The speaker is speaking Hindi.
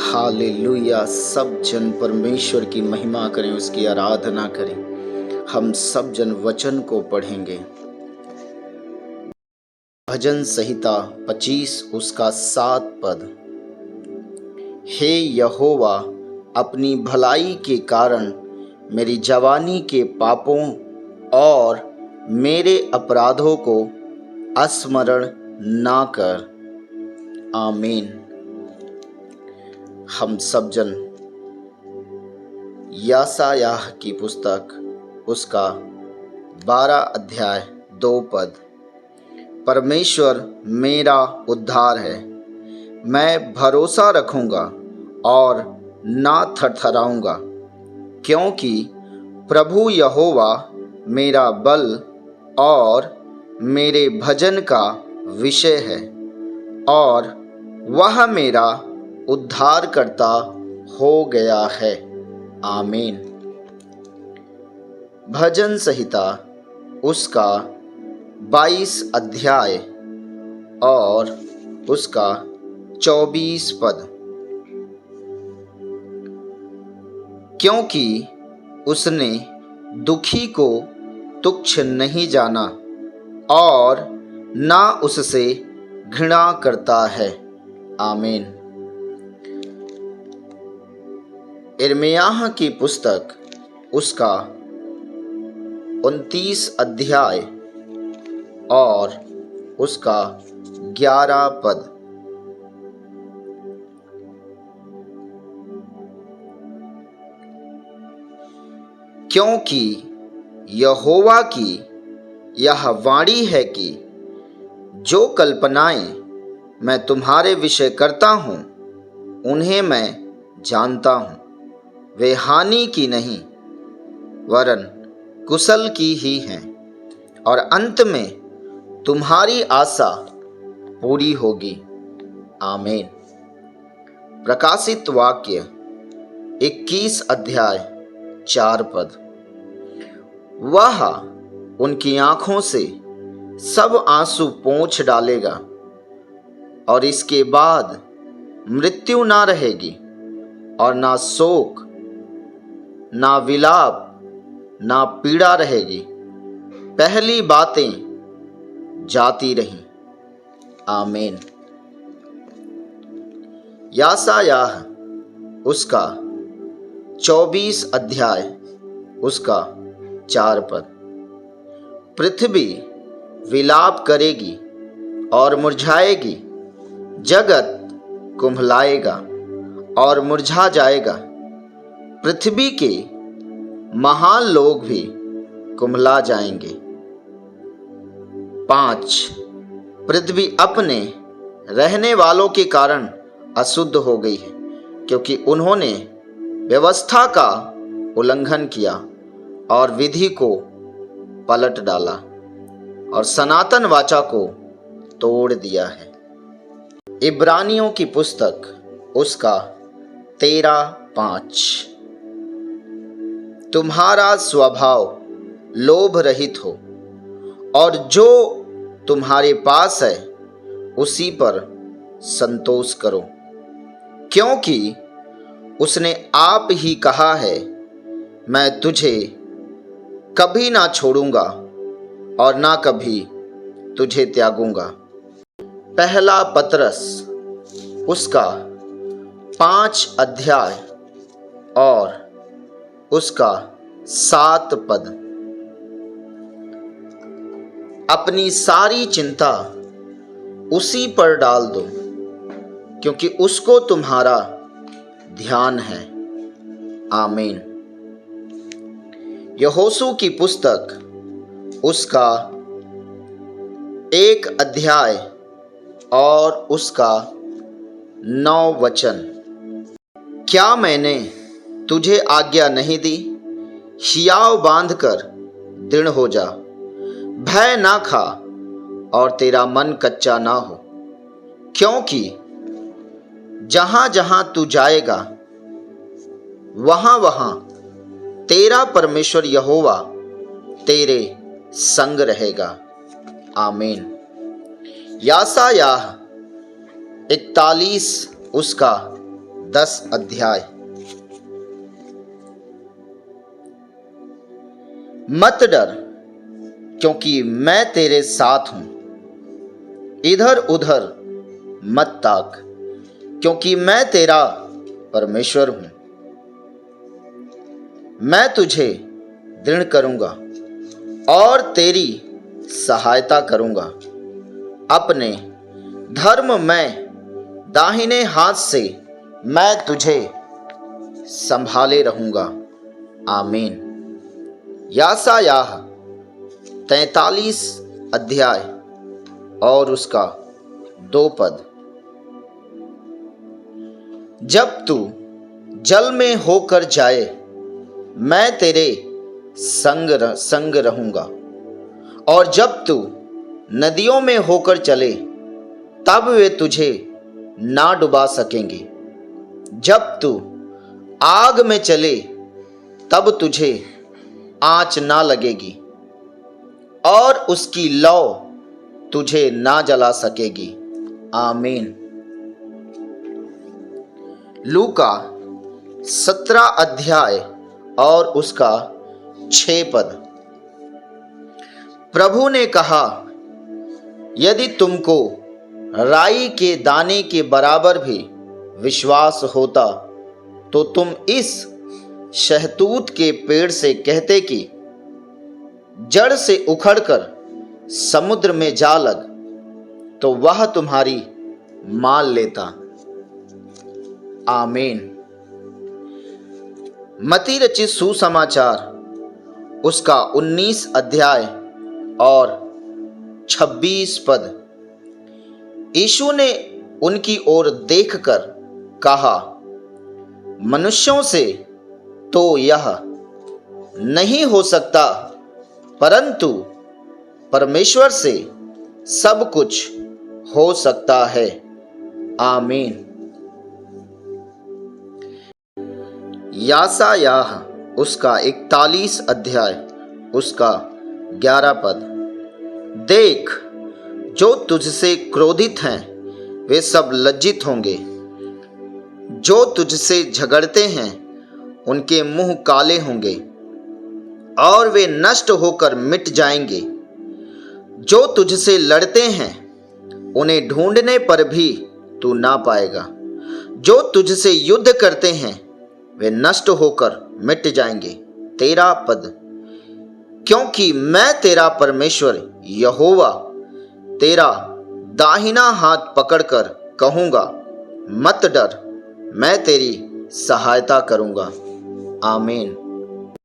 हालेलुया। सब जन परमेश्वर की महिमा करें, उसकी आराधना करें। हम सब जन वचन को पढ़ेंगे। भजन संहिता 25 उसका 7 पद। हे यहोवा, अपनी भलाई के कारण मेरी जवानी के पापों और मेरे अपराधों को स्मरण ना कर। आमीन। हम सब जन यशायाह की पुस्तक उसका 12 अध्याय 2 पद। परमेश्वर मेरा उद्धार है, मैं भरोसा रखूंगा और ना थरथराऊंगा, क्योंकि प्रभु यहोवा मेरा बल और मेरे भजन का विषय है और वह मेरा उद्धार करता हो गया है। आमीन। भजन संहिता उसका 22 अध्याय और उसका 24 पद। क्योंकि उसने दुखी को तुच्छ नहीं जाना और ना उससे घृणा करता है। आमीन। यिर्मयाह की पुस्तक उसका 29 अध्याय और उसका 11 पद। क्योंकि यहोवा की यह वाणी है कि जो कल्पनाएं मैं तुम्हारे विषय करता हूँ उन्हें मैं जानता हूँ, वे हानि की नहीं वरन कुशल की ही हैं, और अंत में तुम्हारी आशा पूरी होगी। आमीन। प्रकाशित वाक्य 21 अध्याय 4 पद। वह उनकी आंखों से सब आंसू पोंछ डालेगा और इसके बाद मृत्यु ना रहेगी और ना शोक, ना विलाप, ना पीड़ा रहेगी। पहली बातें जाती रहीं। आमीन। यशायाह उसका 24 अध्याय उसका 4 पद। पृथ्वी विलाप करेगी और मुरझाएगी, जगत कुम्हलाएगा और मुरझा जाएगा, पृथ्वी के महान लोग भी कुम्हला जाएंगे। 5 पृथ्वी अपने रहने वालों के कारण अशुद्ध हो गई है, क्योंकि उन्होंने व्यवस्था का उल्लंघन किया और विधि को पलट डाला और सनातन वाचा को तोड़ दिया है। इब्रानियों की पुस्तक उसका 13:5। तुम्हारा स्वभाव लोभ रहित हो और जो तुम्हारे पास है उसी पर संतोष करो, क्योंकि उसने आप ही कहा है, मैं तुझे कभी ना छोड़ूंगा और ना कभी तुझे त्यागूंगा। पहला पतरस उसका 5 अध्याय और उसका 7 पद। अपनी सारी चिंता उसी पर डाल दो, क्योंकि उसको तुम्हारा ध्यान है। आमीन। यहोशू की पुस्तक उसका 1 अध्याय और उसका 9 वचन। क्या मैंने तुझे आज्ञा नहीं दी? हियाव बांधकर दृढ़ हो जा, भय ना खा और तेरा मन कच्चा ना हो, क्योंकि जहां जहां तू जाएगा वहां वहां तेरा परमेश्वर यहोवा तेरे संग रहेगा। आमीन। यशायाह 41 उसका 10 अध्याय। मत डर, क्योंकि मैं तेरे साथ हूं। इधर उधर मत ताक, क्योंकि मैं तेरा परमेश्वर हूं। मैं तुझे दृढ़ करूंगा और तेरी सहायता करूंगा। अपने धर्ममय दाहिने हाथ से मैं तुझे संभाले रहूंगा। आमीन। याशायाह 43 अध्याय और उसका 2 पद। जब तू जल में होकर जाए, मैं तेरे संग रहूंगा, और जब तू नदियों में होकर चले, तब वे तुझे ना डुबा सकेंगे। जब तू आग में चले, तब तुझे आँच ना लगेगी, और उसकी लौ तुझे ना जला सकेगी। आमीन। लूका 17 अध्याय और उसका 6 पद। प्रभु ने कहा, यदि तुमको राई के दाने के बराबर भी विश्वास होता, तो तुम इस शहतूत के पेड़ से कहते कि जड़ से उखड़कर समुद्र में जा लग, तो वह तुम्हारी मान लेता। आमीन। मत्ती रचित सुसमाचार उसका 19 अध्याय और 26 पद। यीशु ने उनकी ओर देखकर कहा, मनुष्यों से तो यह नहीं हो सकता, परंतु परमेश्वर से सब कुछ हो सकता है। आमीन। याशायाह उसका 41 अध्याय उसका 11 पद। देख, जो तुझसे क्रोधित हैं वे सब लज्जित होंगे, जो तुझसे झगड़ते हैं उनके मुंह काले होंगे, और वे नष्ट होकर मिट जाएंगे। जो तुझसे लड़ते हैं उन्हें ढूंढने पर भी तू ना पाएगा। जो तुझसे युद्ध करते हैं वे नष्ट होकर मिट जाएंगे। 13 पद। क्योंकि मैं तेरा परमेश्वर यहोवा तेरा दाहिना हाथ पकड़कर कहूंगा, मत डर, मैं तेरी सहायता करूंगा। आमीन।